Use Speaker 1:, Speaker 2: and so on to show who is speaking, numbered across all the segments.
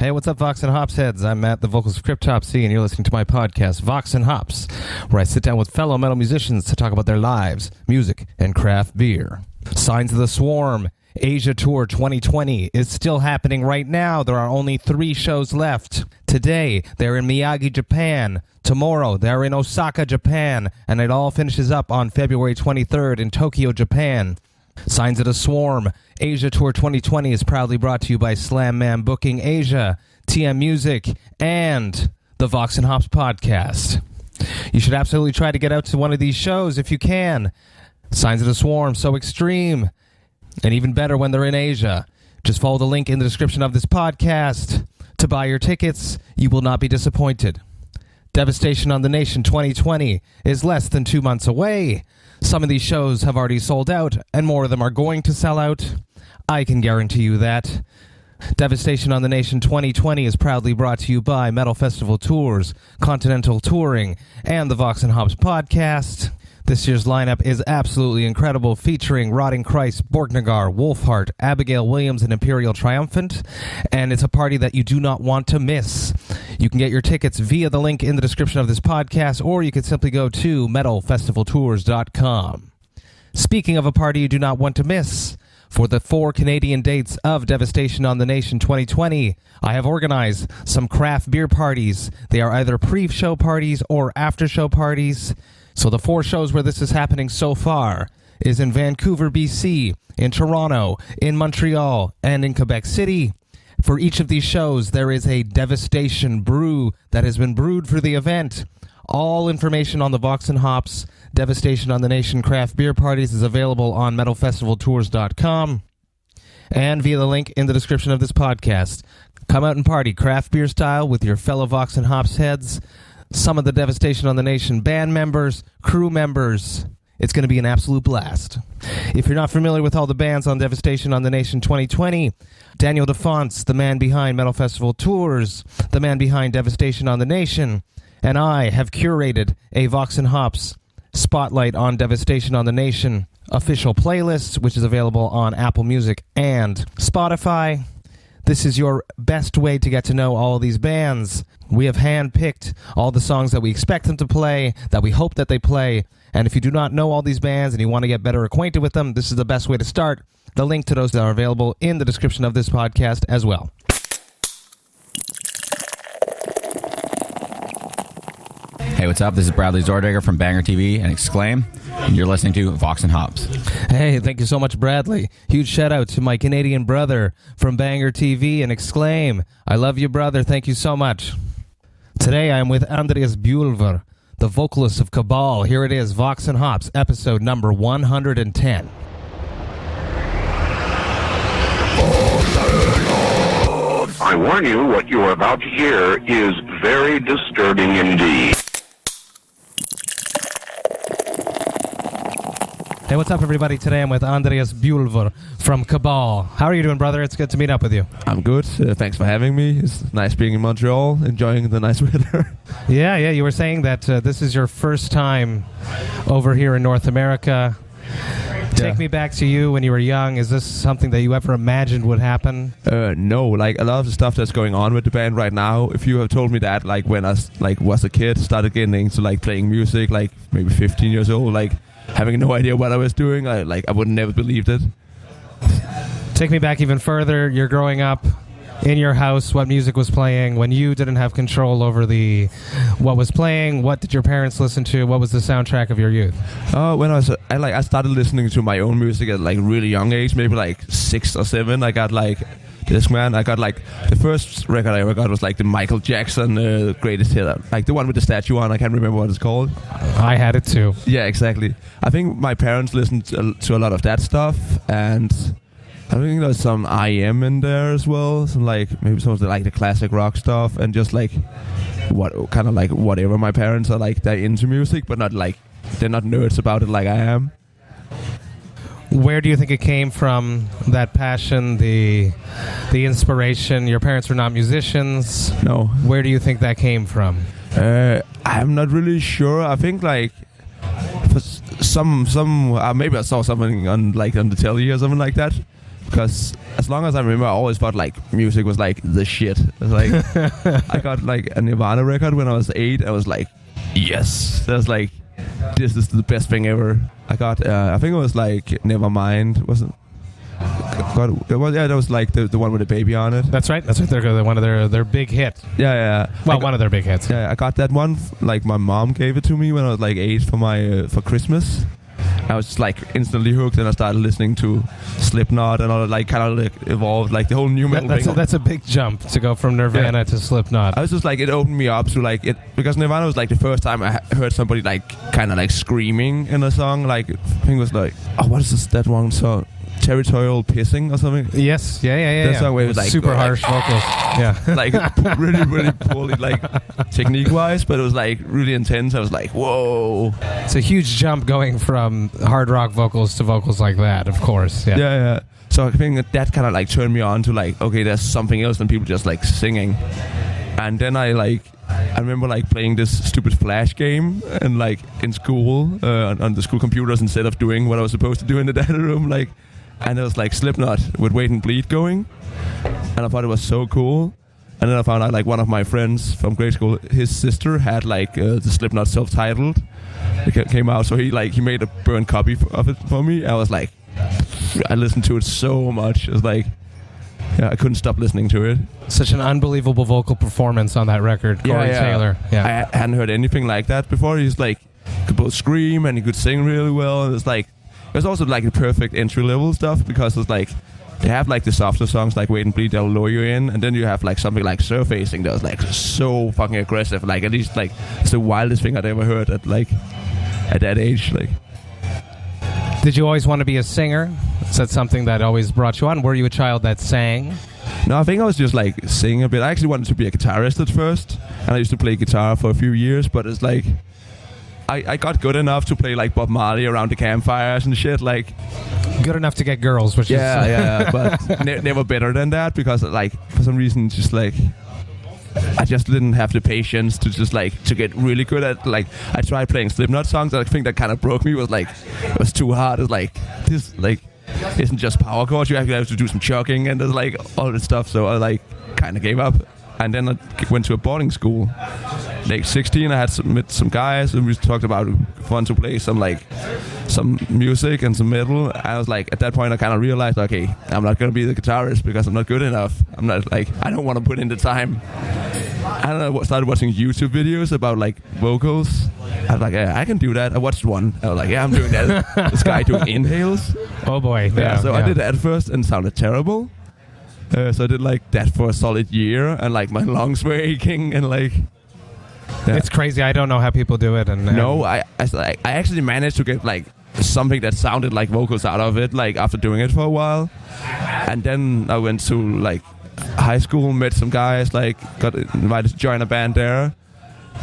Speaker 1: Hey, what's up, Vox&Hops heads? I'm Matt, the vocalist of Cryptopsy, and you're listening to my podcast, Vox&Hops, where I sit down with fellow metal musicians to talk about their lives, music, and craft beer. Signs of the Swarm Asia Tour 2020 is still happening right now. There are only 3 shows left. Today, they're in Miyagi, Japan. Tomorrow, they're in Osaka, Japan. And it all finishes up on February 23rd in Tokyo, Japan. Signs of the Swarm Asia Tour 2020 is proudly brought to you by Slam Man Booking Asia, TM Music, and the Vox&Hops podcast. You should absolutely try to get out to one of these shows if you can. Signs of the Swarm, so extreme, and even better when they're in Asia. Just follow the link in the description of this podcast to buy your tickets. You will not be disappointed. Devastation on the Nation 2020 is less than 2 months away. Some of these shows have already sold out, and more of them are going to sell out. I can guarantee you that. Devastation on the Nation 2020 is proudly brought to you by Metal Festival Tours, Continental Touring, and the Vox&Hops podcast. This year's lineup is absolutely incredible, featuring Rotting Christ, Borknagar, Wolfheart, Abigail Williams, and Imperial Triumphant, and it's a party that you do not want to miss. You can get your tickets via the link in the description of this podcast, or you can simply go to metalfestivaltours.com. Speaking of a party you do not want to miss, for the 4 Canadian dates of Devastation on the Nation 2020, I have organized some craft beer parties. They are either pre-show parties or after-show parties. So the 4 shows where this is happening so far is in Vancouver, BC, in Toronto, in Montreal, and in Quebec City. For each of these shows, there is a Devastation brew that has been brewed for the event. All information on the Vox&Hops Devastation on the Nation craft beer parties is available on metalfestivaltours.com and via the link in the description of this podcast. Come out and party craft beer style with your fellow Vox&Hops heads, some of the Devastation on the Nation band members, crew members. It's going to be an absolute blast. If you're not familiar with all the bands on Devastation on the Nation 2020, Daniel DeFonts, the man behind Metal Festival Tours, the man behind Devastation on the Nation, and I have curated a Vox&Hops Spotlight on Devastation on the Nation official playlist, which is available on Apple Music and Spotify. This is your best way to get to know all of these bands. We have handpicked all the songs that we expect them to play, that we hope that they play. And if you do not know all these bands and you want to get better acquainted with them, this is the best way to start. The link to those are available in the description of this podcast as well.
Speaker 2: Hey, what's up? This is Bradley Zordegger from Banger TV and Exclaim, and you're listening to Vox&Hops.
Speaker 1: Hey, thank you so much, Bradley. Huge shout out to my Canadian brother from Banger TV and Exclaim. I love you, brother. Thank you so much. Today I'm with Andreas Bjulver, the vocalist of Cabal. Here it is, Vox&Hops, episode number 110.
Speaker 3: I warn you, what you are about to hear is very disturbing indeed.
Speaker 1: Hey, what's up, everybody? Today I'm with Andreas Bjulver from Cabal. How are you doing, brother? It's good to meet up with you.
Speaker 4: I'm good. Thanks for having me. It's nice being in Montreal, enjoying the nice weather.
Speaker 1: Yeah. You were saying that this is your first time over here in North America. Take me back to you when you were young. Is this something that you ever imagined would happen?
Speaker 4: No, like a lot of the stuff that's going on with the band right now, if you have told me that like when I was a kid, started getting into like playing music, like maybe 15 years old, like having no idea what I was doing, I would never believed it.
Speaker 1: Take me back even further. You're growing up in your house. What music was playing when you didn't have control over what was playing? What did your parents listen to? What was the soundtrack of your youth?
Speaker 4: When I started listening to my own music at like really young age, maybe like 6 or 7. I got like Discman. I got like the first record I ever got was like the Michael Jackson Greatest Hit, like the one with the statue on. I can't remember what it's called.
Speaker 1: I had it too.
Speaker 4: Yeah, exactly. I think my parents listened to a lot of that stuff, and I think there's some IM in there as well. Some like maybe some of the like the classic rock stuff, and just like what kind of like whatever my parents are like, they're into music, but not like they're not nerds about it like I am.
Speaker 1: Where do you think it came from, that passion, the inspiration? Your parents were not musicians.
Speaker 4: No.
Speaker 1: Where do you think that came from?
Speaker 4: I'm not really sure. I think like for some maybe I saw something on the telly or something like that. because as long as I remember, I always thought like music was like the shit. It was like I got like a Nirvana record when I was 8. I was like, yes, that's like, this is the best thing ever. I got I think it was like Nevermind, wasn't? That was like the one with the baby on it.
Speaker 1: That's right. They're one of their big hits.
Speaker 4: Yeah.
Speaker 1: Well, one of their big hits.
Speaker 4: Yeah, I got that one. Like my mom gave it to me when I was like 8 for my for Christmas. I was just like instantly hooked, and I started listening to Slipknot, and all like kind of like evolved like the whole new metal thing.
Speaker 1: That's a big jump to go from Nirvana to Slipknot.
Speaker 4: I was just like, it opened me up to like it, because Nirvana was like the first time I heard somebody like kind of like screaming in a song. Like I think it was like, oh, what is this? That one song? Territorial Pissing or something.
Speaker 1: Yes, yeah.
Speaker 4: That song where it was like
Speaker 1: super harsh vocals. Yeah,
Speaker 4: like really poorly, like technique wise, but it was like really intense. I was like, whoa!
Speaker 1: It's a huge jump going from hard rock vocals to vocals like that. Of course,
Speaker 4: yeah. So I think that kind of like turned me on to like, okay, there's something else than people just like singing. And then I remember like playing this stupid Flash game and like in school on the school computers instead of doing what I was supposed to do in the data room, like. And it was like Slipknot with Wait and Bleed going, and I thought it was so cool. And then I found out like one of my friends from grade school, his sister had like the Slipknot self-titled. It came out, so he made a burnt copy of it for me. I was like, I listened to it so much. It was like, yeah, I couldn't stop listening to it.
Speaker 1: Such an unbelievable vocal performance on that record, Corey Taylor. Yeah,
Speaker 4: I hadn't heard anything like that before. He's like, could both scream and he could sing really well. And it's like. It was also like the perfect entry-level stuff, because it's like they have like the softer songs like Wait and Bleed, they'll lure you in, and then you have like something like Surfacing that was like so fucking aggressive. Like at least like it's the wildest thing I'd ever heard at that age. Like,
Speaker 1: did you always want to be a singer? Is that something that always brought you on? Were you a child that sang?
Speaker 4: No, I think I was just like singing a bit. I actually wanted to be a guitarist at first, and I used to play guitar for a few years, but it's like I got good enough to play like Bob Marley around the campfires and shit, like
Speaker 1: good enough to get girls, which
Speaker 4: is but never better than that, because like for some reason just like I just didn't have the patience to just like to get really good at, like I tried playing Slipknot songs, and I think that kind of broke me. It was like it was too hard. It's like this like isn't just power chords, you actually have to do some chugging and there's like all this stuff, so I like kind of gave up. And then I went to a boarding school. Like 16, I had met some guys, and we talked about fun to play some music and some metal. I was like, at that point, I kind of realized, okay, I'm not gonna be the guitarist because I'm not good enough. I'm not like, I don't want to put in the time. And I started watching YouTube videos about like vocals. I was like, yeah, I can do that. I watched one. I was like, yeah, I'm doing that. This guy doing inhales.
Speaker 1: Oh boy.
Speaker 4: So I did that at first and sounded terrible. So I did like that for a solid year, and like my lungs were aching, and like
Speaker 1: it's crazy. I don't know how people do it. And
Speaker 4: no, I actually managed to get like something that sounded like vocals out of it, like after doing it for a while. And then I went to like high school, met some guys, like got invited to join a band there.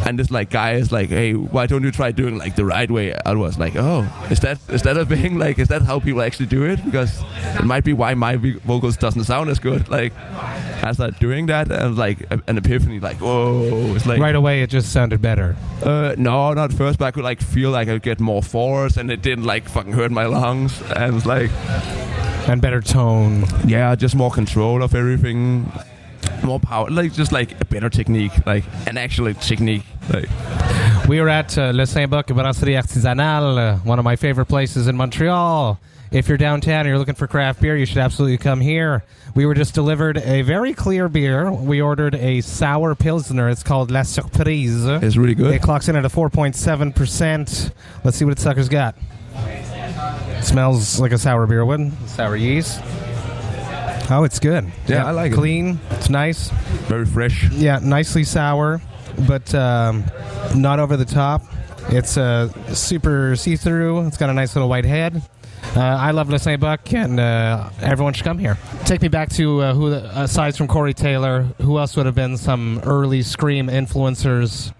Speaker 4: And this like guy is like, hey, why don't you try doing like the right way? I was like, oh, is that a thing? Like, is that how people actually do it? Because it might be why my vocals doesn't sound as good. Like, I started doing that, and like an epiphany, like, whoa, it's like
Speaker 1: right away it just sounded better.
Speaker 4: No, not first, but I could like feel like I get more force, and it didn't like fucking hurt my lungs, and it's like,
Speaker 1: and better tone.
Speaker 4: Yeah, just more control of everything. More power, like just like a better technique, like an actual technique. Like,
Speaker 1: we are at Le Saint-Bock Brasserie Artisanale, one of my favorite places in Montreal. If you're downtown and you're looking for craft beer, you should absolutely come here. We were just delivered a very clear beer. We ordered a Sour Pilsner. It's called La Surprise.
Speaker 4: It's really good.
Speaker 1: It clocks in at a 4.7%. Let's see what the sucker's got. It smells like a sour beer would. Sour yeast. Oh, it's good.
Speaker 4: Yeah, I like it.
Speaker 1: Clean. It's nice.
Speaker 4: Very fresh.
Speaker 1: Yeah, nicely sour, but not over the top. It's super see-through. It's got a nice little white head. I love Le Saint-Bock, and everyone should come here. Take me back to who, aside from Corey Taylor, who else would have been some early Scream influencers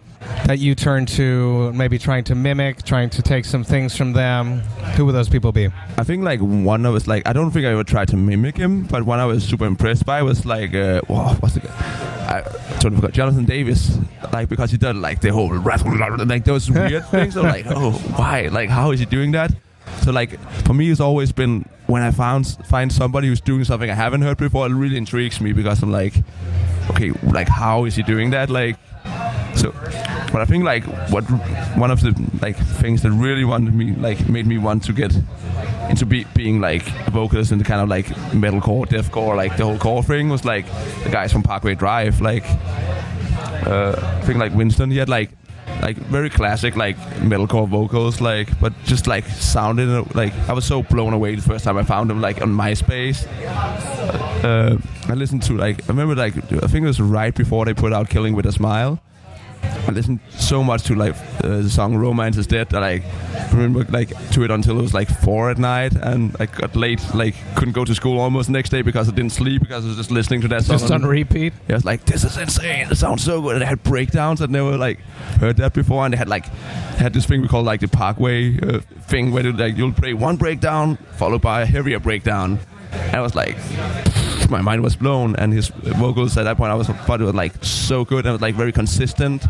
Speaker 1: that you turned to, maybe trying to mimic, trying to take some things from them? Who would those people be?
Speaker 4: I think like one of us, like I don't think I ever tried to mimic him, but one I was super impressed by was like, what's the guy? I totally forgot. Jonathan Davis, like because he did like the whole like those weird things. I'm like, oh, why? Like, how is he doing that? So like for me, it's always been when I find somebody who's doing something I haven't heard before, it really intrigues me because I'm like, okay, like how is he doing that? Like, so, but I think like one of the like things that really made me want to get into being like a vocalist in the kind of like metalcore, deathcore, like the whole core thing was like the guys from Parkway Drive, like I think like Winston, he had like very classic like metalcore vocals, like but just like sounded like I was so blown away the first time I found him like on MySpace. I listened to like I remember like I think it was right before they put out Killing With A Smile. I listened so much to like the song Romance Is Dead that I remember like to it until it was like 4 at night, and I got late, like couldn't go to school almost the next day because I didn't sleep because I was just listening to that song.
Speaker 1: Just on repeat?
Speaker 4: Yeah, I was like, this is insane, it sounds so good. And they had breakdowns, I'd never like heard that before, and they had this thing we call like the Parkway thing where you'll play one breakdown followed by a heavier breakdown. And I was like, my mind was blown, and his vocals at that point I thought it was like so good and it was like very consistent,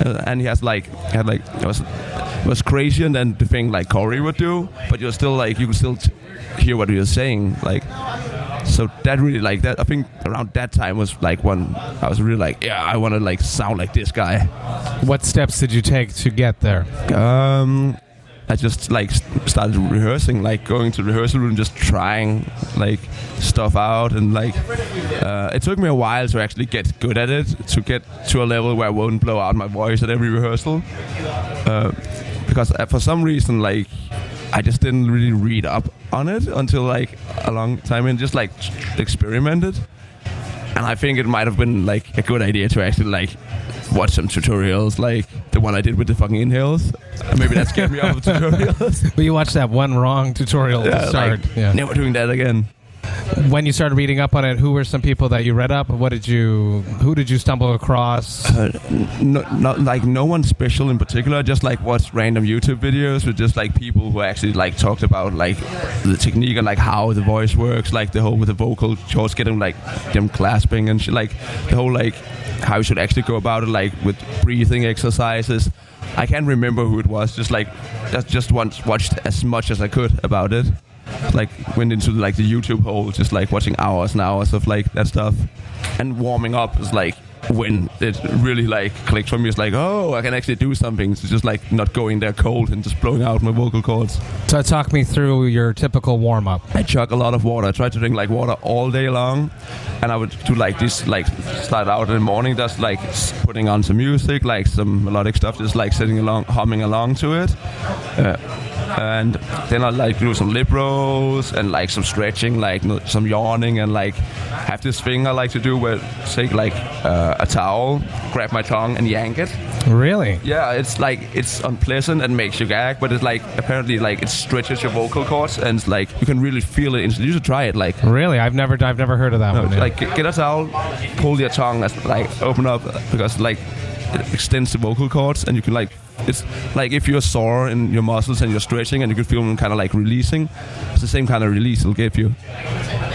Speaker 4: and he had it was crazier than the thing like Corey would do, but you're still like you can still hear what he was saying, like, so that really like that I think around that time was like when I was really like, yeah, I want to like sound like this guy.
Speaker 1: What steps did you take to get there?
Speaker 4: I just like started rehearsing, like going to the rehearsal room, just trying like stuff out, and like it took me a while to actually get good at it, to get to a level where I won't blow out my voice at every rehearsal, because for some reason like I just didn't really read up on it until like a long time and just like experimented. And I think it might have been like a good idea to actually like watch some tutorials, like the one I did with the fucking inhales. Maybe that scared me off of tutorials.
Speaker 1: But you watched that one wrong tutorial to start.
Speaker 4: Like, never doing that again.
Speaker 1: When you started reading up on it, who were some people that you read up? Who did you stumble across?
Speaker 4: No one special in particular. Just like watched random YouTube videos with just like people who actually like talked about like the technique and like how the voice works, like the whole with the vocal chords, getting like them clasping and shit, like the whole like how you should actually go about it, like with breathing exercises. I can't remember who it was. Just watched as much as I could about it. Like went into like the YouTube hole, just like watching hours and hours of like that stuff, and warming up is like when it really like clicked for me. It's like, oh, I can actually do something. It's just like not going there cold and just blowing out my vocal cords.
Speaker 1: So talk me through your typical warm up.
Speaker 4: I chug a lot of water. I try to drink like water all day long, and I would do like this, like start out in the morning just like putting on some music, like some melodic stuff, just like sitting along, humming along to it. And then I like do some lip rolls and like some stretching, like some yawning, and like have this thing I like to do where take like a towel, grab my tongue and yank it.
Speaker 1: Really?
Speaker 4: Yeah, it's like it's unpleasant and makes you gag, but it's like apparently like it stretches your vocal cords and it's like you can really feel it. You should try it. Like
Speaker 1: really, I've never heard of that one. Yeah.
Speaker 4: Like get a towel, pull your tongue, like open up because like it extends the vocal cords, and you can like. It's like if you're sore in your muscles and you're stretching and you can feel them kind of like releasing. It's the same kind of release it'll give you.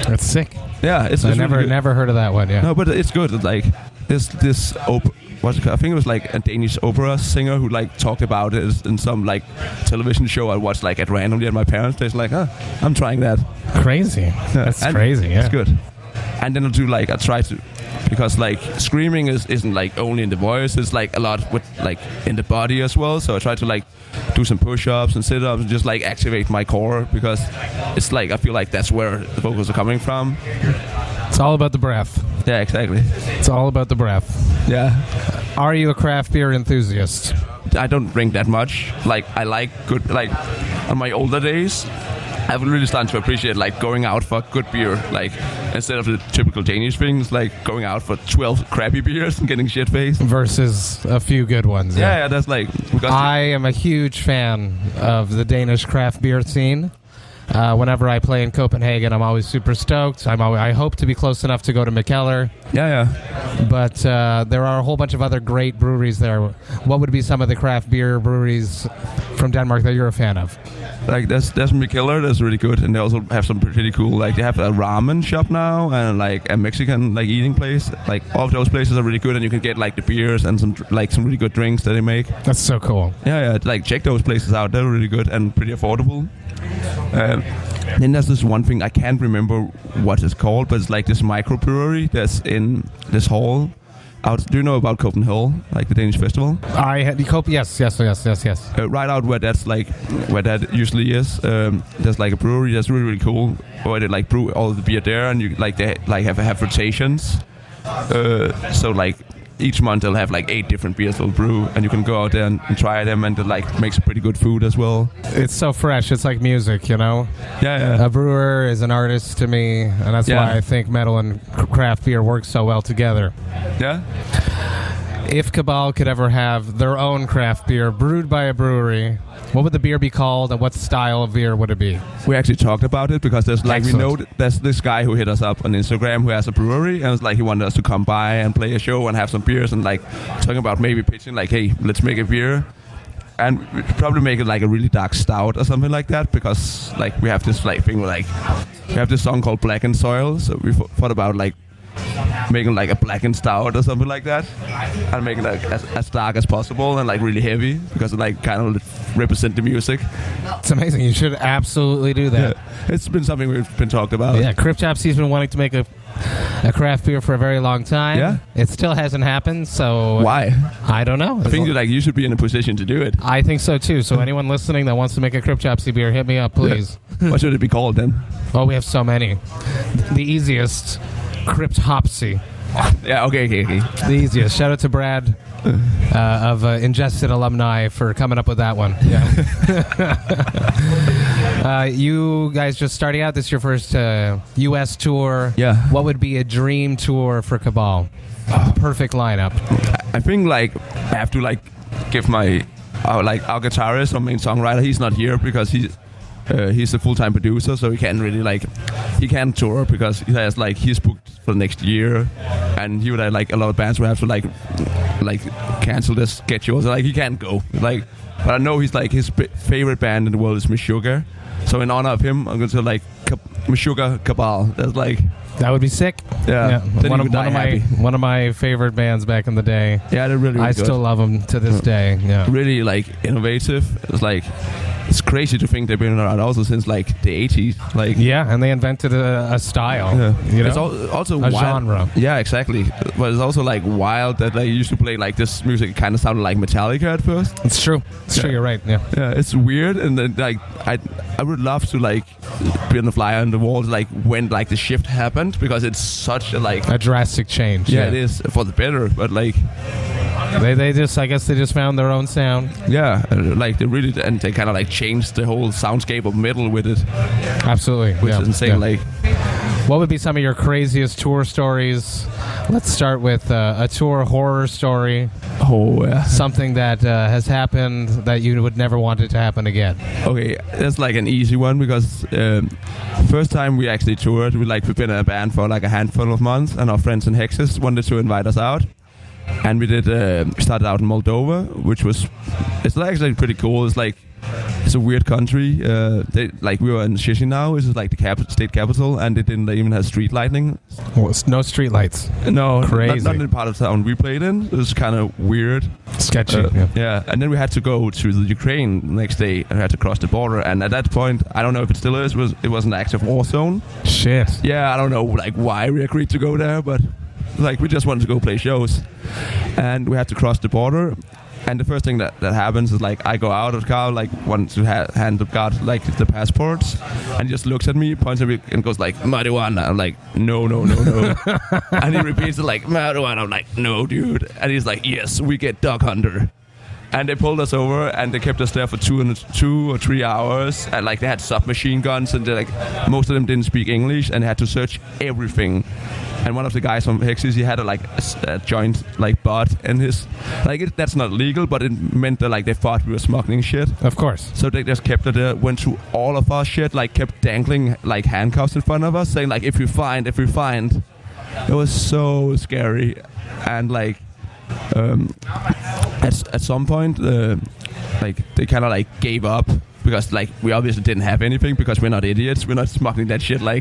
Speaker 1: That's sick.
Speaker 4: Yeah, it's
Speaker 1: I never heard of that one. Yeah.
Speaker 4: No, but it's good. It's like this I think it was like a Danish opera singer who like talked about it in some like television show I watched like at randomly at my parents' place. Like, I'm trying that.
Speaker 1: Crazy. That's crazy. Yeah,
Speaker 4: it's good. And then I try to. Because like screaming isn't like only in the voice, it's like a lot with like in the body as well. So I try to like do some push-ups and sit-ups and just like activate my core, because it's like I feel like that's where the vocals are coming from.
Speaker 1: It's all about the breath.
Speaker 4: Yeah, exactly.
Speaker 1: It's all about the breath.
Speaker 4: Yeah.
Speaker 1: Are you a craft beer enthusiast?
Speaker 4: I don't drink that much. Like I like good, like on my older days I've really started to appreciate like going out for good beer, like instead of the typical Danish things, like going out for 12 crappy beers and getting shit-faced
Speaker 1: versus a few good ones.
Speaker 4: Yeah, that's like.
Speaker 1: I am a huge fan of the Danish craft beer scene. Whenever I play in Copenhagen, I'm always super stoked. I hope to be close enough to go to Mikkeller.
Speaker 4: Yeah.
Speaker 1: But there are a whole bunch of other great breweries there. What would be some of the craft beer breweries from Denmark that you're a fan of?
Speaker 4: Like there's Mikkeller that's really good, and they also have some pretty cool. Like they have a ramen shop now, and like a Mexican like eating place. Like all of those places are really good, and you can get like the beers and some really good drinks that they make.
Speaker 1: That's so cool.
Speaker 4: Yeah. Like check those places out. They're really good and pretty affordable. Then there's this one thing I can't remember what it's called, but it's like this microbrewery that's in this hall. Do you know about Continental, like the Danish festival?
Speaker 1: Yes.
Speaker 4: Right out where that usually is. There's like a brewery that's really cool, where they like brew all the beer there, and you they have rotations. So like each month they'll have like 8 different beers they'll brew, and you can go out there and try them, and it like makes pretty good food as well.
Speaker 1: It's so fresh. It's like music, you know?
Speaker 4: Yeah.
Speaker 1: A brewer is an artist to me, and that's why I think metal and craft beer work so well together.
Speaker 4: Yeah.
Speaker 1: If Cabal could ever have their own craft beer brewed by a brewery, what would the beer be called, and what style of beer would it be?
Speaker 4: We actually talked about it because there's like
Speaker 1: Excellent.
Speaker 4: we know there's this guy who hit us up on Instagram who has a brewery, and it was like he wanted us to come by and play a show and have some beers, and like talking about maybe pitching like, hey, let's make a beer. And we'd probably make it like a really dark stout or something like that, because like we have this like thing where like we have this song called Black and Soil, so we thought about like making like a blackened stout or something like that, and making it like as dark as possible and like really heavy, because it like kind of represent the music.
Speaker 1: It's amazing. You should absolutely do that.
Speaker 4: Yeah. It's been something we've been talked about.
Speaker 1: Yeah, Cryptopsy's been wanting to make a craft beer for a very long time.
Speaker 4: Yeah.
Speaker 1: It still hasn't happened, so...
Speaker 4: Why?
Speaker 1: I don't know.
Speaker 4: I think that, like, you should be in a position to do it.
Speaker 1: I think so too. So anyone listening that wants to make a Cryptopsy beer, hit me up, please.
Speaker 4: Yeah. What should it be called then?
Speaker 1: Oh, we have so many. The easiest, Cryptopsy.
Speaker 4: Yeah, okay.
Speaker 1: The easiest. Shout out to Brad of Ingested Alumni for coming up with that one. Yeah. You guys just starting out. This is your first U.S. tour.
Speaker 4: Yeah.
Speaker 1: What would be a dream tour for Cabal? The perfect lineup.
Speaker 4: I think like I have to like give my our guitarist or main songwriter. He's not here because he's a full-time producer, so he can't tour because he's booked for the next year, and he would have like a lot of bands would have to like cancel their schedules. Like he can't go. Like, but I know he's like his favorite band in the world is Meshuggah. So in honor of him, I'm going to like Meshuggah Cabal. That's like
Speaker 1: that would be sick.
Speaker 4: Yeah.
Speaker 1: One of my favorite bands back in the day.
Speaker 4: Yeah, they're really
Speaker 1: I
Speaker 4: good.
Speaker 1: still love them to this day. Yeah.
Speaker 4: Really like innovative. It's crazy to think they've been around also since like the 80s. Like
Speaker 1: and they invented a style. Yeah. You know?
Speaker 4: It's also
Speaker 1: a
Speaker 4: wild.
Speaker 1: genre.
Speaker 4: Yeah, exactly. But it's also like wild that they used to play like this music kind of sounded like Metallica at first.
Speaker 1: It's true. It's true. You're right. Yeah.
Speaker 4: Yeah, it's weird, and then like I would love to like be on the fly on the wall like when like the shift happened, because it's such a
Speaker 1: drastic change.
Speaker 4: Yeah, it is for the better, but like.
Speaker 1: I guess they just found their own sound.
Speaker 4: Yeah, like they kind of like changed the whole soundscape of metal with it.
Speaker 1: Absolutely,
Speaker 4: which is insane. Yeah. Like,
Speaker 1: what would be some of your craziest tour stories? Let's start with a tour horror story.
Speaker 4: Oh, yeah.
Speaker 1: Something that has happened that you would never want it to happen again.
Speaker 4: Okay, that's like an easy one, because first time we actually toured, we've been in a band for like a handful of months, and our friends in Hexes wanted to invite us out. And we started out in Moldova, it's actually pretty cool. It's a weird country. We were in Chisinau, which is like the state capital, and they didn't even have street lighting.
Speaker 1: Well, no street lights.
Speaker 4: No,
Speaker 1: crazy.
Speaker 4: Not in the part of town we played in. It was kind of weird.
Speaker 1: Sketchy.
Speaker 4: Yeah, and then we had to go to the Ukraine the next day, and we had to cross the border. And at that point, I don't know if it still is, it was an active war zone.
Speaker 1: Shit.
Speaker 4: Yeah, I don't know why we agreed to go there, but we just wanted to go play shows, and we had to cross the border. And the first thing that happens is I go out of the car, want to hand the guard the passports, and he just looks at me, points at me, and goes marijuana. I'm like, no. And he repeats it marijuana. I'm like, no, dude. And he's like, yes, we get dog hunter. And they pulled us over, and they kept us there for 2 or 3 hours. And like they had submachine guns, and most of them didn't speak English, and they had to search everything. And one of the guys from Hexes, he had a joint like butt in his that's not legal, but it meant that they thought we were smuggling shit.
Speaker 1: Of course.
Speaker 4: So they just kept it there, went through all of our shit, kept dangling handcuffs in front of us, saying if we find. It was so scary, and at some point they kind of gave up. Because we obviously didn't have anything because we're not idiots. We're not smuggling that shit
Speaker 1: No.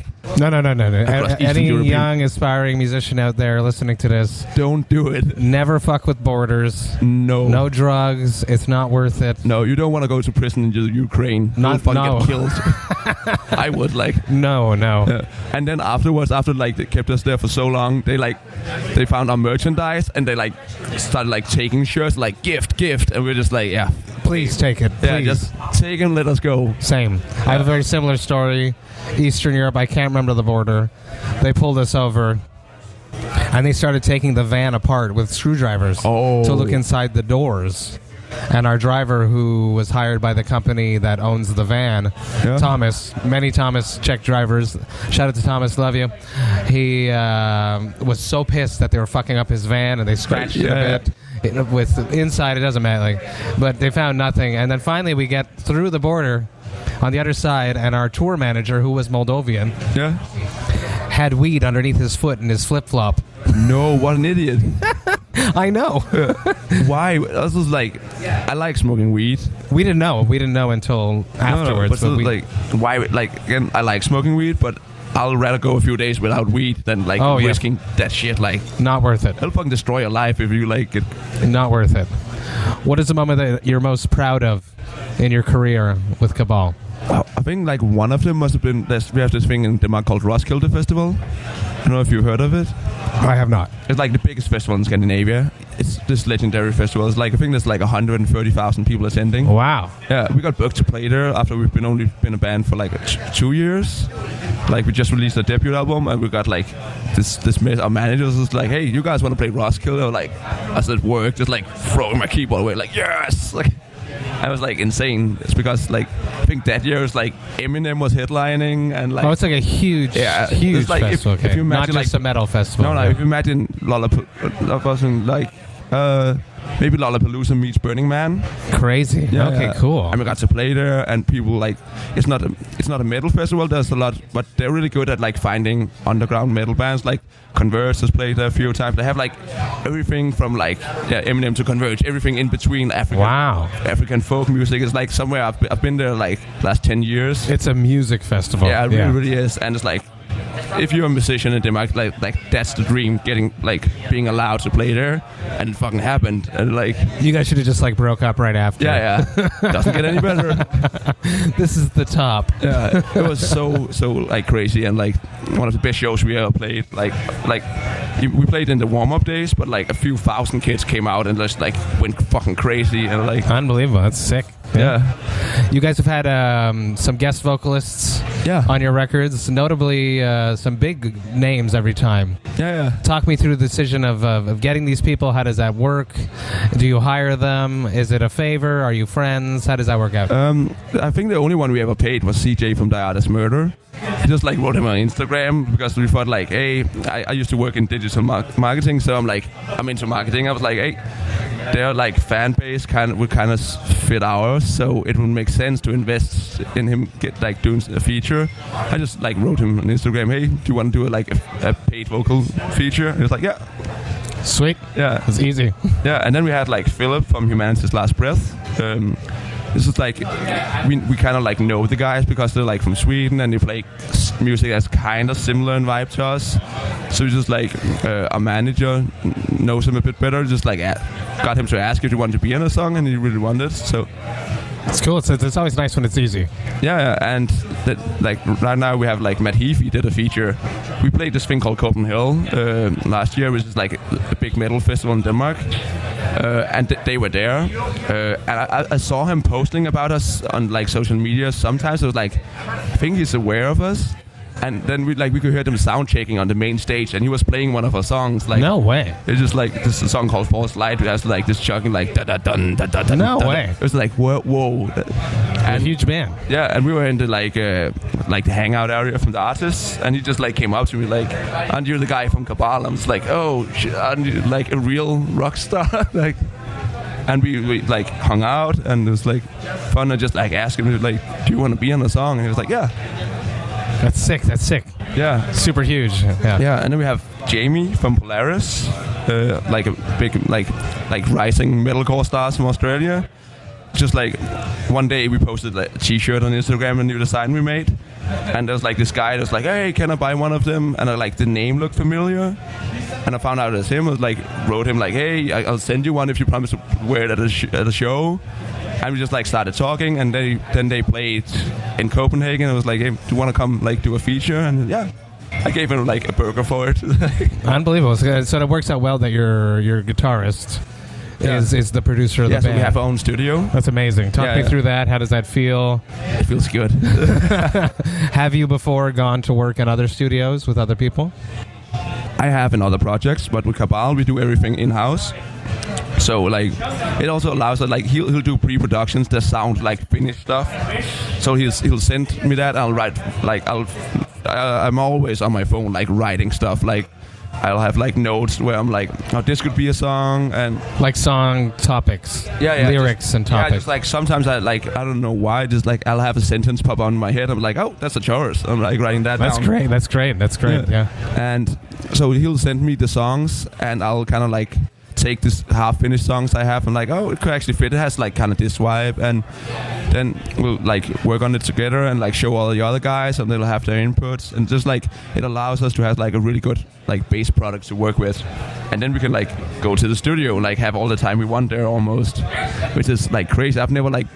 Speaker 1: Any young aspiring musician out there listening to this,
Speaker 4: don't do it.
Speaker 1: Never fuck with borders. No drugs. It's not worth it.
Speaker 4: No, you don't want to go to prison in Ukraine. Get killed. I would
Speaker 1: No.
Speaker 4: And then afterwards, after they kept us there for so long, they found our merchandise and they started taking shirts gift, and we're just yeah.
Speaker 1: Please take it.
Speaker 4: Yeah,
Speaker 1: please.
Speaker 4: just take and let us go.
Speaker 1: Same. I have a very similar story. Eastern Europe, I can't remember the border. They pulled us over, and they started taking the van apart with screwdrivers to look inside the doors. And our driver, who was hired by the company that owns the van, Thomas, many Thomas Czech drivers, shout out to Thomas, love you. He was so pissed that they were fucking up his van, and they scratched it a bit. With inside, it doesn't matter, but they found nothing. And then finally we get through the border on the other side, and our tour manager, who was Moldovan, had weed underneath his foot in his flip-flop.
Speaker 4: No, what an idiot.
Speaker 1: I know.
Speaker 4: Why? This was I like smoking weed.
Speaker 1: We didn't know until afterwards.
Speaker 4: No, but why? Again, I like smoking weed, but I'll rather go a few days without weed than risking that shit.
Speaker 1: Not worth it.
Speaker 4: It'll fucking destroy your life if you like it.
Speaker 1: Not worth it. What is the moment that you're most proud of in your career with Cabal?
Speaker 4: I think one of them must have been we have this thing in Denmark called Roskilde Festival. I don't know if you've heard of it.
Speaker 1: I have not.
Speaker 4: It's the biggest festival in Scandinavia. It's this legendary festival. It's I think there's 130,000 people attending.
Speaker 1: Wow.
Speaker 4: Yeah, we got booked to play there after we've only been a band for 2 years. We just released a debut album, and we got this our managers was hey, you guys want to play Roskilde? I was at work, just throwing my keyboard away, yes. I was
Speaker 1: insane.
Speaker 4: It's because I think that year was Eminem was headlining, and
Speaker 1: it's a huge festival. If you imagine, not just a metal festival.
Speaker 4: No, if you imagine maybe Lollapalooza meets Burning Man.
Speaker 1: Crazy. Okay, cool.
Speaker 4: And we got to play there, and people it's not a metal festival. There's a lot, but they're really good at finding underground metal bands. Converge has played there a few times. They have everything from Eminem to Converge, everything in between African folk music. It's somewhere I've been there last 10 years.
Speaker 1: It's a music festival.
Speaker 4: Yeah, it really is, and it's if you're a musician in Denmark, that's the dream, getting being allowed to play there, and it fucking happened. And
Speaker 1: you guys should have just broke up right after.
Speaker 4: Yeah. Doesn't get any better.
Speaker 1: This is the top.
Speaker 4: Yeah, it was so crazy, and one of the best shows we ever played. We played in the warm-up days, but a few thousand kids came out and just went fucking crazy, and
Speaker 1: unbelievable. That's sick.
Speaker 4: Yeah.
Speaker 1: You guys have had some guest vocalists on your records, notably some big names every time.
Speaker 4: Yeah.
Speaker 1: Talk me through the decision of getting these people. How does that work? Do you hire them? Is it a favor? Are you friends? How does that work out?
Speaker 4: I think the only one we ever paid was CJ from Die Artist Murder. I just wrote him on Instagram because we thought hey, I used to work in digital marketing, so I'm into marketing. I was hey, their fan base would kind of fit ours, so it would make sense to invest in him doing a feature. I just wrote him on Instagram, hey, do you want to do a paid vocal feature? And he was yeah.
Speaker 1: Sweet.
Speaker 4: Yeah,
Speaker 1: it's easy.
Speaker 4: Yeah, and then we had Philip from Humanity's Last Breath. This is we kind of know the guys because they're from Sweden, and they play music that's kind of similar in vibe to us. So we just our manager knows him a bit better. Just got him to ask if he wanted to be in a song, and he really wanted. So
Speaker 1: it's cool. It's always nice when it's easy.
Speaker 4: Yeah, and right now we have Matt Heafy did a feature. We played this thing called Copenhagen last year, which is a big metal festival in Denmark. And they were there, and I saw him posting about us on social media. Sometimes it was I think he's aware of us, And then we could hear them sound checking on the main stage, and he was playing one of our songs. Like,
Speaker 1: no way.
Speaker 4: It's just like this is a song called "False Light." It has like this chugging like da da dun da da dun.
Speaker 1: No
Speaker 4: da,
Speaker 1: way.
Speaker 4: It was like whoa.
Speaker 1: A huge band.
Speaker 4: Yeah, and we were in the like the hangout area from the artists, and he just like came up to me like, "And you're the guy from Cabal." I'm just like, "Oh, shit, aren't you like a real rock star?" Like, and we like hung out, and it was like fun. And just like asking him like, "Do you want to be on the song?" And he was like, "Yeah."
Speaker 1: That's sick.
Speaker 4: Yeah.
Speaker 1: Super huge. Yeah.
Speaker 4: And then we have Jamie from Polaris, like a big like rising metalcore stars from Australia. Just like one day we posted like a t-shirt on Instagram, a new design we made, and there was like this guy that was like, "Hey, can I buy one of them?" And the name looked familiar, and I found out it was him. I was like, wrote him like, "Hey, I'll send you one if you promise to wear it at a show." And we just like started talking, and then they played in Copenhagen. I was like, "Hey, do you want to come like do a feature?" And yeah, I gave him like a burger for it.
Speaker 1: Unbelievable. So it works out well that your guitarist is the producer of the band.
Speaker 4: So we have our own studio.
Speaker 1: That's amazing. Talk me through that. How does that feel?
Speaker 4: It feels good.
Speaker 1: Have you before gone to work in other studios with other people?
Speaker 4: I have in other projects, but with Cabal we do everything in-house. So like, it also allows that like he'll do pre-productions that sound like finished stuff. So he'll send me that. I'll write like I'm always on my phone like writing stuff. Like I'll have like notes where I'm like, "Oh, this could be a song," and
Speaker 1: like song topics, lyrics and topics.
Speaker 4: Yeah, just like sometimes I don't know why, just like I'll have a sentence pop on my head. I'm like, "Oh, that's a chorus." I'm like writing that down.
Speaker 1: That's great. Yeah.
Speaker 4: And so he'll send me the songs, and I'll kind of like take this half-finished songs I have and like, "Oh, it could actually fit. It has like kind of this vibe," and then we'll like work on it together and like show all the other guys, and they'll have their inputs, and just like it allows us to have like a really good like base product to work with, and then we can like go to the studio and like have all the time we want there almost, which is like crazy. I've never like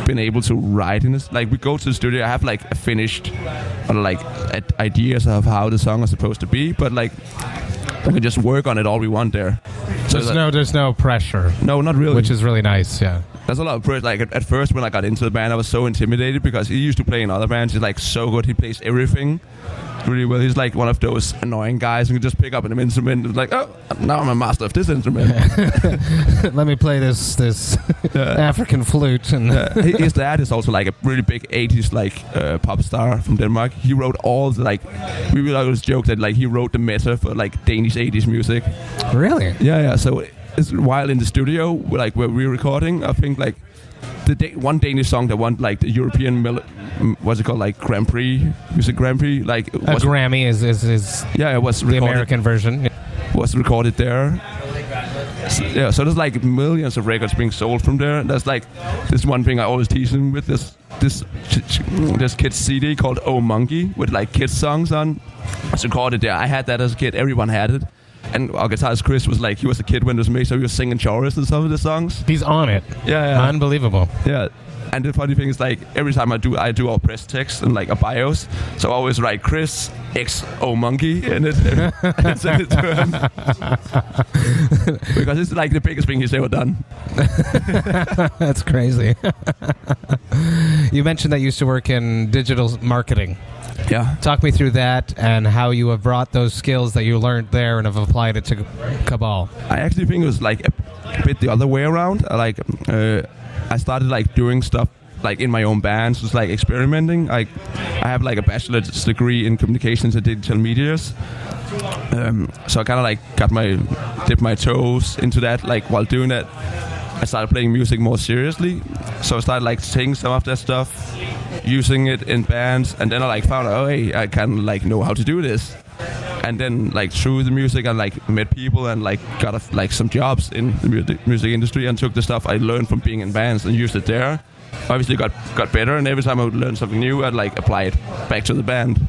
Speaker 4: been able to write in this. Like we go to the studio, I have like a finished or like ideas of how the song is supposed to be, but like we can just work on it all we want there. So
Speaker 1: there's no pressure.
Speaker 4: No, not really.
Speaker 1: Which is really nice, yeah.
Speaker 4: There's a lot of pressure. Like at first when I got into the band, I was so intimidated because he used to play in other bands. He's like so good. He plays everything really well. He's like one of those annoying guys who can just pick up an instrument and like, "Oh, now I'm a master of this instrument."
Speaker 1: Let me play this African flute. And
Speaker 4: his dad is also like a really big 80s like pop star from Denmark. He wrote all the like, we will always joke that like he wrote the meta for like Danish 80s music.
Speaker 1: Really?
Speaker 4: Yeah. So it's while in the studio, like where we're recording, I think like one Danish song that won like the European what's it called, like Grand Prix, music Grand Prix, like
Speaker 1: a Grammy is
Speaker 4: it was
Speaker 1: the American version.
Speaker 4: Was recorded there. So there's like millions of records being sold from there. There's like this one thing I always tease him with, this kid's CD called "Oh Monkey" with like kids songs on. It's recorded there. I had that as a kid. Everyone had it. And our guitarist Chris was like, he was a kid when it was made, so he was singing chorus in some of the songs.
Speaker 1: He's on it.
Speaker 4: Yeah.
Speaker 1: Unbelievable.
Speaker 4: Yeah. And the funny thing is, like, every time I do our press text and like a bios, so I always write Chris X O Monkey in it and send it to him because it's like the biggest thing he's ever done.
Speaker 1: That's crazy. You mentioned that you used to work in digital marketing.
Speaker 4: Yeah.
Speaker 1: Talk me through that and how you have brought those skills that you learned there and have applied it to Cabal.
Speaker 4: I actually think it was like a bit the other way around. Like, I started like doing stuff like in my own bands, just like experimenting. I have like a bachelor's degree in communications and digital medias. So I kind of like dipped my toes into that. Like while doing that, I started playing music more seriously. So I started like taking some of that stuff, using it in bands, and then I like found out, oh hey, I can like know how to do this. And then like through the music, I like met people and like got like some jobs in the music industry, and took the stuff I learned from being in bands and used it there. Obviously got better, and every time I would learn something new, I'd like apply it back to the band.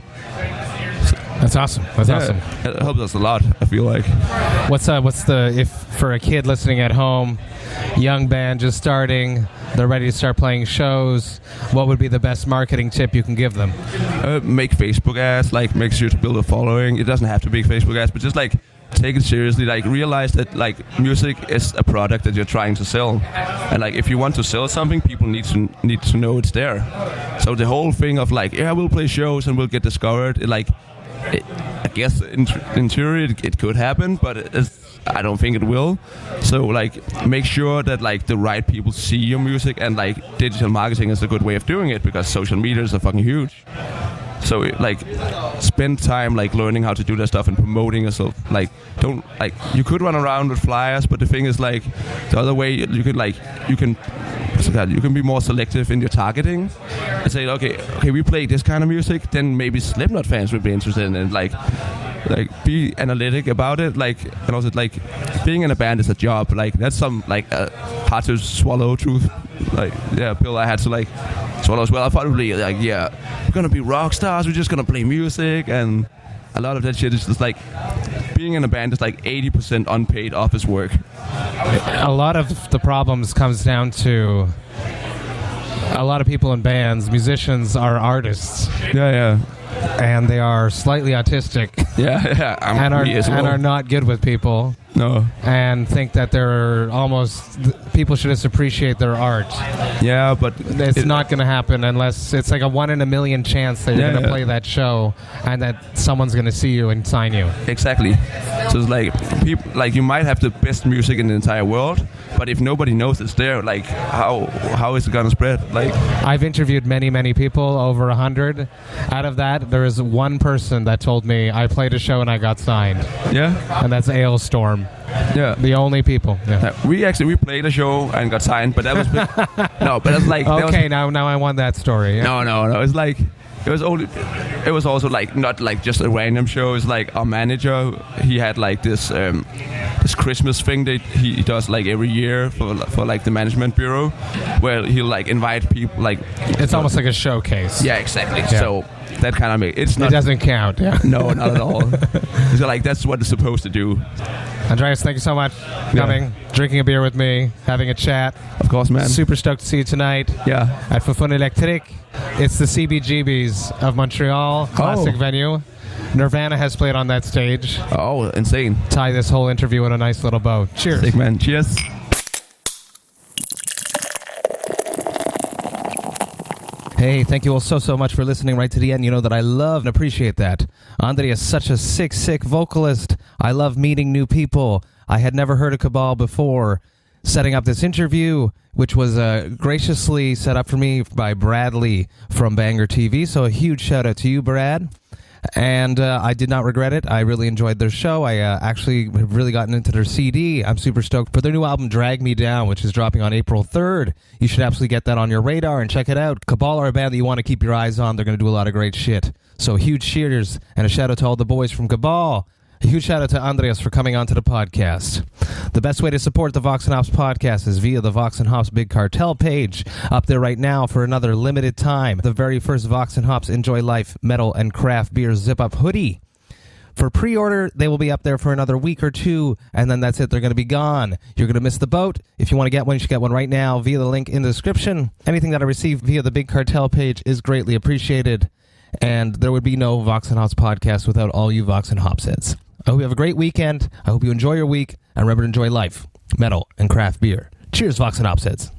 Speaker 1: That's awesome. That's awesome.
Speaker 4: It helps us a lot, I feel like.
Speaker 1: What's the, if for a kid listening at home, young band just starting, they're ready to start playing shows, what would be the best marketing tip you can give them?
Speaker 4: Make Facebook ads, like make sure to build a following. It doesn't have to be Facebook ads, but just like take it seriously. Like realize that like music is a product that you're trying to sell, and like if you want to sell something, people need to know it's there. So the whole thing of like, yeah, we'll play shows and we'll get discovered. I guess in theory it could happen, but I don't think it will. So like make sure that like the right people see your music, and like digital marketing is a good way of doing it because social media is fucking huge. So like spend time like learning how to do that stuff and promoting yourself. Like don't like you could run around with flyers, but the thing is like the other way you can be more selective in your targeting and say okay we play this kind of music, then maybe Slipknot fans would be interested in it. Like be analytic about it, like, and also like being in a band is a job. Like that's some like hard to swallow truth. Like pill I had to like swallow as well. I probably like we're gonna be rock stars, we're just gonna play music, and a lot of that shit is just like being in a band is like 80% unpaid office work.
Speaker 1: A lot of the problems comes down to a lot of people in bands, musicians are artists.
Speaker 4: Yeah.
Speaker 1: And they are slightly autistic.
Speaker 4: Yeah.
Speaker 1: And are not good with people.
Speaker 4: No.
Speaker 1: And think that people should just appreciate their art.
Speaker 4: Yeah, but
Speaker 1: it's not going to happen unless it's like a 1 in a million chance that you're going to play that show and that someone's going to see you and sign you.
Speaker 4: Exactly. So it's like people, like you might have the best music in the entire world, but if nobody knows it's there, like how is it going to spread? Like
Speaker 1: I've interviewed many people, over 100. Out of that, there is one person that told me I played a show and I got signed.
Speaker 4: Yeah.
Speaker 1: And that's Ailstorm.
Speaker 4: Yeah.
Speaker 1: The only people. Yeah.
Speaker 4: We played a show and got signed, but that was no, but it's like
Speaker 1: okay. Now I want that story. Yeah.
Speaker 4: No. It's like it was also like not like just a random show. It's like our manager. He had like this Christmas thing that he does like every year for like the management bureau, where he'll like invite people. Like
Speaker 1: it's almost like a showcase.
Speaker 4: Yeah, exactly. Yeah. So that kind of it
Speaker 1: doesn't count. Yeah.
Speaker 4: No, not at all. So like that's what it's supposed to do.
Speaker 1: Andreas, thank you so much for coming, drinking a beer with me, having a chat.
Speaker 4: Of course, man.
Speaker 1: Super stoked to see you tonight.
Speaker 4: Yeah.
Speaker 1: At Fofun Electric. It's the CBGBs of Montreal, classic venue. Nirvana has played on that stage.
Speaker 4: Oh, insane.
Speaker 1: Tie this whole interview in a nice little bow. Cheers.
Speaker 4: Sick, man. Cheers.
Speaker 1: Hey, thank you all so much for listening right to the end. You know that I love and appreciate that. Andreas is such a sick vocalist. I love meeting new people. I had never heard of Cabal before. Setting up this interview, which was graciously set up for me by Bradley from Banger TV. So a huge shout out to you, Brad. And I did not regret it. I really enjoyed their show. I actually have really gotten into their CD. I'm super stoked for their new album, Drag Me Down, which is dropping on April 3rd. You should absolutely get that on your radar and check it out. Cabal are a band that you want to keep your eyes on. They're going to do a lot of great shit. So huge cheers and a shout out to all the boys from Cabal. A huge shout out to Andreas for coming onto the podcast. The best way to support the Vox&Hops podcast is via the Vox&Hops Big Cartel page. Up there right now for another limited time. The very first Vox&Hops Enjoy Life Metal and Craft Beer Zip-Up hoodie. For pre-order, they will be up there for another week or two, and then that's it. They're going to be gone. You're going to miss the boat. If you want to get one, you should get one right now via the link in the description. Anything that I receive via the Big Cartel page is greatly appreciated. And there would be no Vox&Hops podcast without all you Vox&Hops heads. I hope you have a great weekend. I hope you enjoy your week. And remember to enjoy life, metal, and craft beer. Cheers, Vox&Hops heads.